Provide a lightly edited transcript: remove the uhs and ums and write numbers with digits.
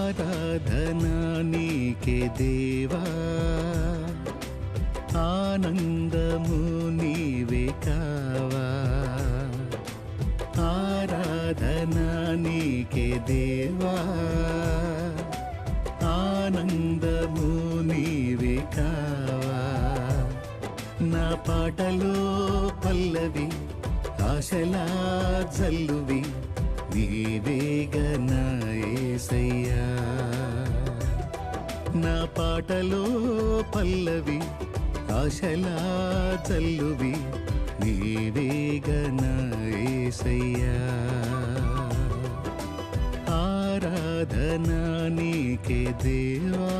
ఆరాధనా నీకే దేవా, ఆనందము నీవే కావా. ఆరాధనా నీకే దేవా, ఆనందము నీవే కావా. నా పాటలో పల్లవి ఆశలా జల్లువి నీవేగనా యేసయ్యా. నా పాటలో పల్లవి ఆశలా జల్లువి నీవేగనా యేసయ్యా. ఆరాధనా నీకే దేవా.